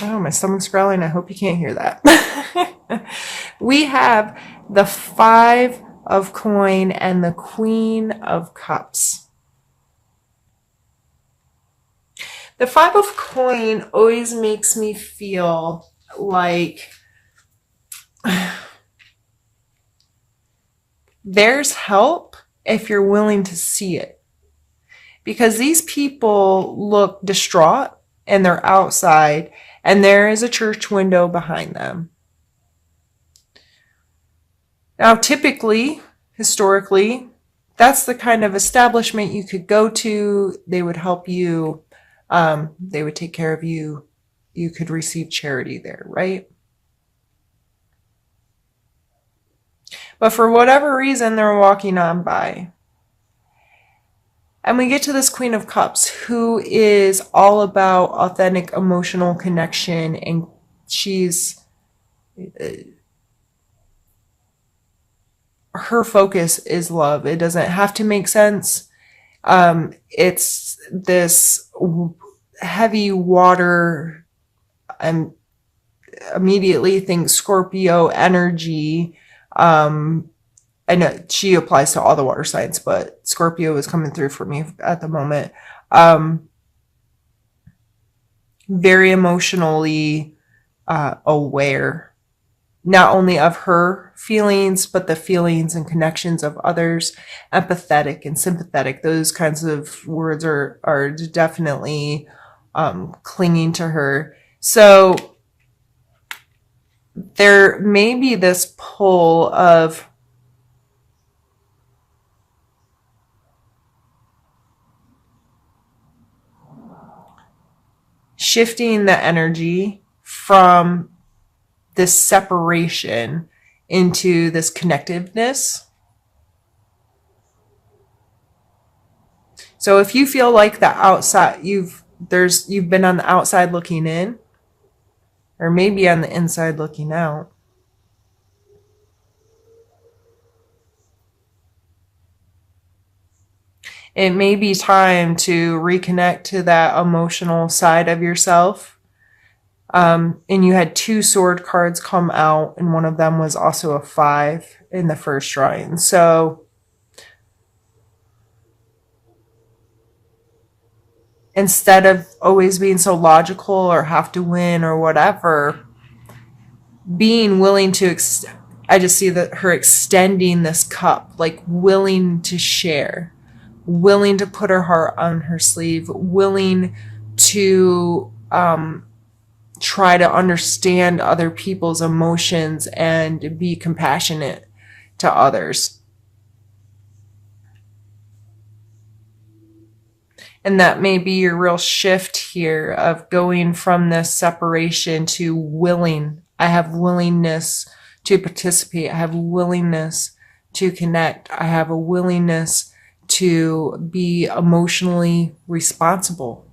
Oh, my stomach's growling. I hope you can't hear that. We have the Five of Coin and the Queen of Cups. The Five of Coin always makes me feel like there's help if you're willing to see it. Because these people look distraught and they're outside, and there is a church window behind them. Now, typically, historically, that's the kind of establishment you could go to. They would help you. They would take care of you. You could receive charity there, right? But for whatever reason, they're walking on by. And we get to this Queen of Cups, who is all about authentic emotional connection, and she's her focus is love. It doesn't have to make sense. It's this heavy water, and immediately think Scorpio energy. I know she applies to all the water signs, but Scorpio is coming through for me at the moment. Very emotionally aware, not only of her feelings, but the feelings and connections of others. Empathetic and sympathetic. Those kinds of words are definitely clinging to her. So there may be this pull of shifting the energy from this separation into this connectiveness. So if you feel like the outside, you've been on the outside looking in, or maybe on the inside looking out. It may be time to reconnect to that emotional side of yourself. And you had two sword cards come out, and one of them was also a 5 in the first drawing. So instead of always being so logical or have to win or whatever, being willing to, I just see that her extending this cup, like willing to share, willing to put her heart on her sleeve, willing to try to understand other people's emotions and be compassionate to others. And that may be your real shift here of going from this separation to willing. I have willingness to participate. I have willingness to connect. I have a willingness to be emotionally responsible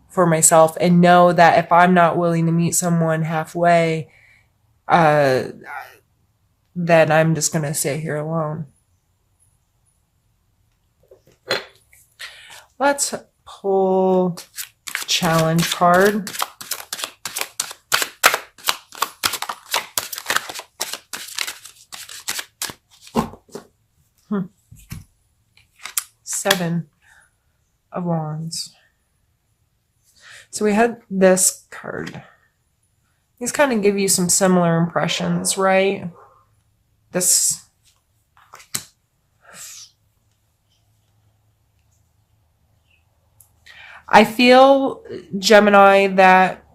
for myself, and know that if I'm not willing to meet someone halfway, then I'm just going to sit here alone. Let's pull challenge card. Seven of Wands. So we had this card. These kind of give you some similar impressions, right? This. I feel, Gemini, that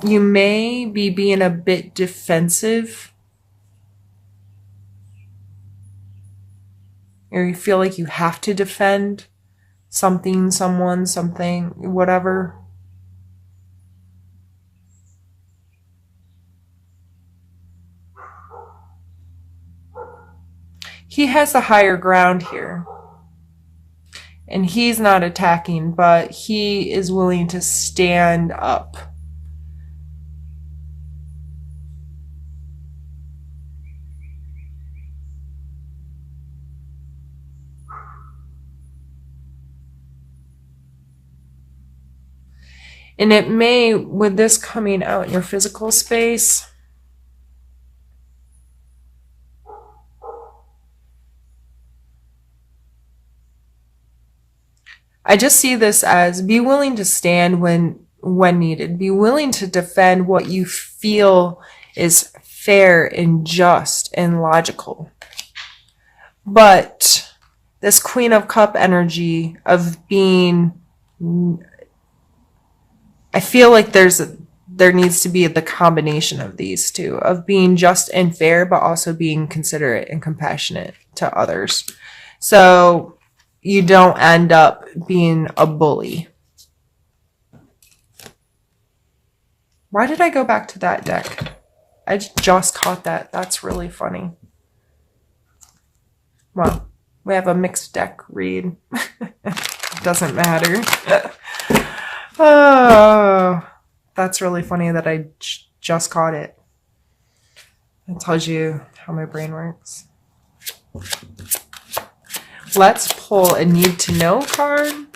you may be being a bit defensive. Or you feel like you have to defend something, someone, something, whatever. He has the higher ground here. And he's not attacking, but he is willing to stand up. And it may, with this coming out in your physical space, I just see this as be willing to stand when needed. Be willing to defend what you feel is fair and just and logical. But this Queen of Cup energy of being, I feel like there needs to be the combination of these two, of being just and fair, but also being considerate and compassionate to others. So you don't end up being a bully. Why did I go back to that deck? I just caught that. That's really funny. Well, we have a mixed deck read. Doesn't matter. Oh, that's really funny that I just caught it. It tells you how my brain works. Let's pull a need to know card.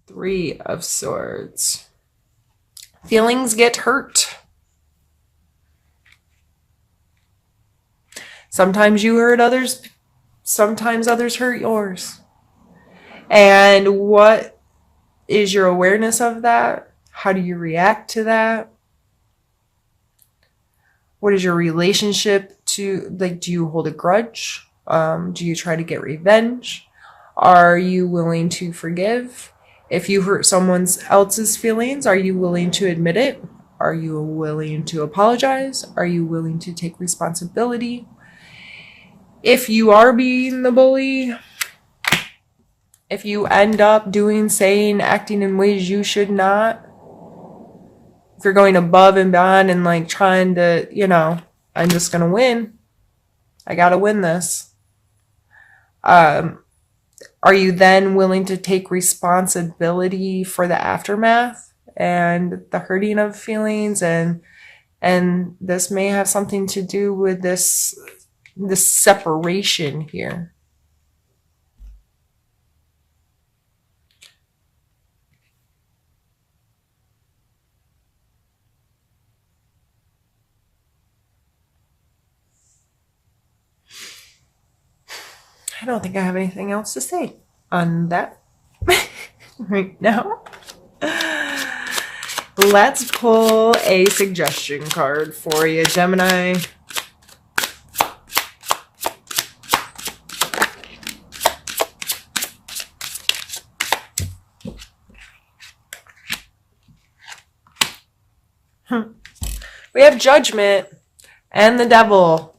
Three of Swords. Feelings get hurt. Sometimes you hurt others, sometimes others hurt yours. And what is your awareness of that? How do you react to that? What is your relationship to, like, do you hold a grudge? Do you try to get revenge? Are you willing to forgive? If you hurt someone else's feelings, are you willing to admit it? Are you willing to apologize? Are you willing to take responsibility? If you are being the bully, if you end up doing, saying, acting in ways you should not, if you're going above and beyond and like trying to, I'm just going to win. I got to win this. Are you then willing to take responsibility for the aftermath and the hurting of feelings? And this may have something to do with this separation here. I don't think I have anything else to say on that right now. Let's pull a suggestion card for you, Gemini. We have Judgment and the Devil.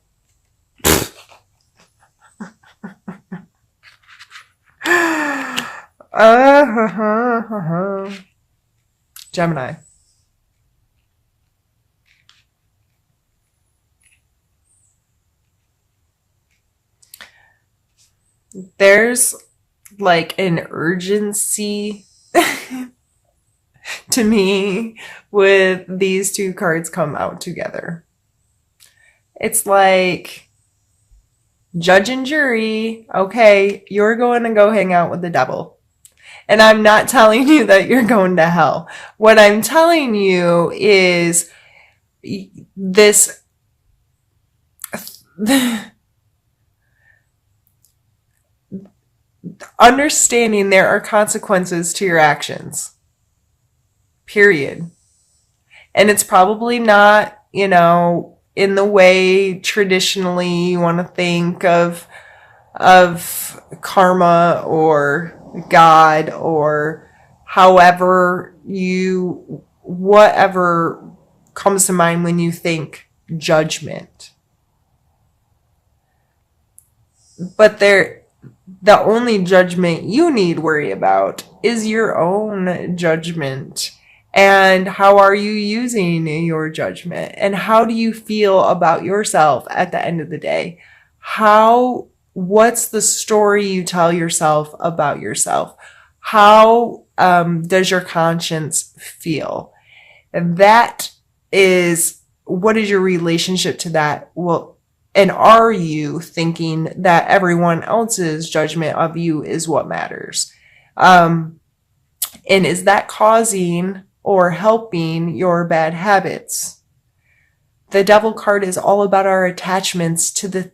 Gemini. There's like an urgency to me with these two cards come out together. It's like judge and jury. Okay, you're going to go hang out with the devil. And I'm not telling you that you're going to hell. What I'm telling you is this understanding there are consequences to your actions. Period. And it's probably not, in the way traditionally you want to think of karma or God or whatever comes to mind when you think judgment. But the only judgment you need worry about is your own judgment And how are you using your judgment? And how do you feel about yourself at the end of the day? What's the story you tell yourself about yourself? How does your conscience feel? And that is, what is your relationship to that? Well, and are you thinking that everyone else's judgment of you is what matters? And is that causing or helping your bad habits? The Devil card is all about our attachments to the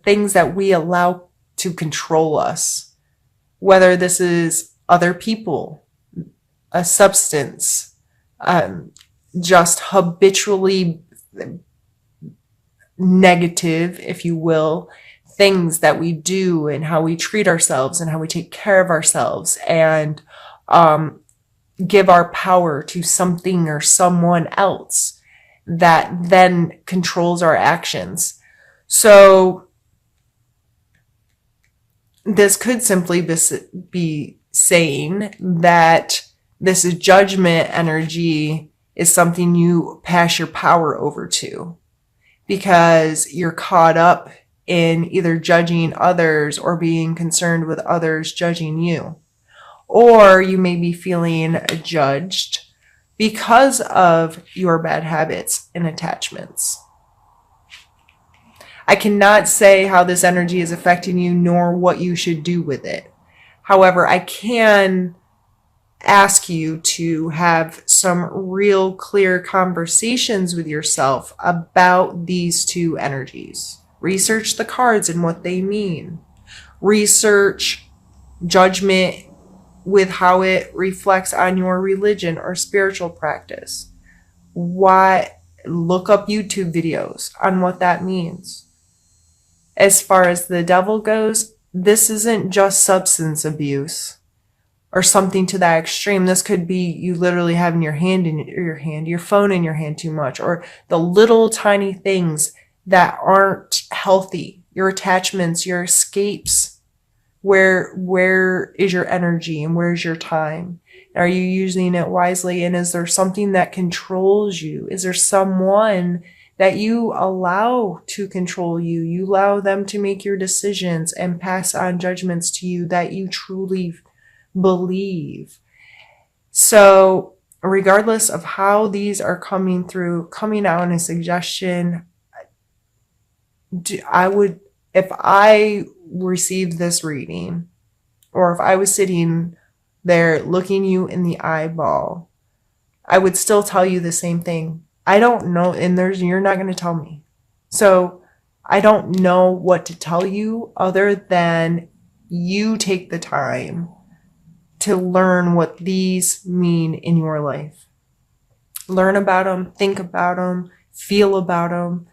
things that we allow to control us. Whether this is other people, a substance, just habitually negative, if you will, things that we do and how we treat ourselves and how we take care of ourselves and give our power to something or someone else that then controls our actions. So this could simply be saying that this judgment energy is something you pass your power over to because you're caught up in either judging others or being concerned with others judging you. Or you may be feeling judged because of your bad habits and attachments. I cannot say how this energy is affecting you nor what you should do with it. However, I can ask you to have some real clear conversations with yourself about these two energies. Research the cards and what they mean. Research judgment with how it reflects on your religion or spiritual practice. Look up YouTube videos on what that means. As far as the devil goes, this isn't just substance abuse or something to that extreme. This could be you literally having your phone in your hand too much, or the little tiny things that aren't healthy, your attachments, your escapes. Where is your energy and where's your time? Are you using it wisely? And is there something that controls you? Is there someone that you allow to control you? You allow them to make your decisions and pass on judgments to you that you truly believe. So regardless of how these are coming out in a suggestion, if I received this reading, or if I was sitting there looking you in the eyeball, I would still tell you the same thing. I don't know, and you're not going to tell me. So I don't know what to tell you other than you take the time to learn what these mean in your life. Learn about them, think about them, feel about them,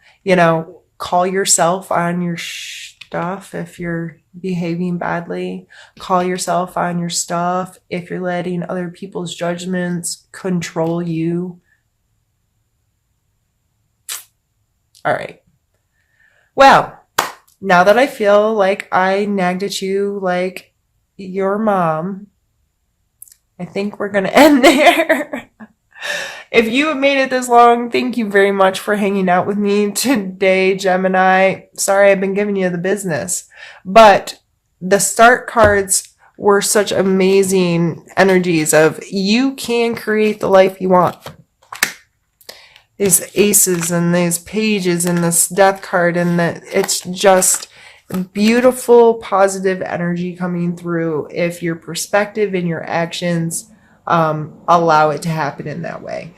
call yourself on your stuff if you're behaving badly. Call yourself on your stuff if you're letting other people's judgments control you. All right. Well, now that I feel like I nagged at you like your mom, I think we're going to end there. If you have made it this long, thank you very much for hanging out with me today, Gemini. Sorry I've been giving you the business, but the start cards were such amazing energies of you can create the life you want. These aces and these pages and this death card, and it's just beautiful, positive energy coming through if your perspective and your actions allow it to happen in that way.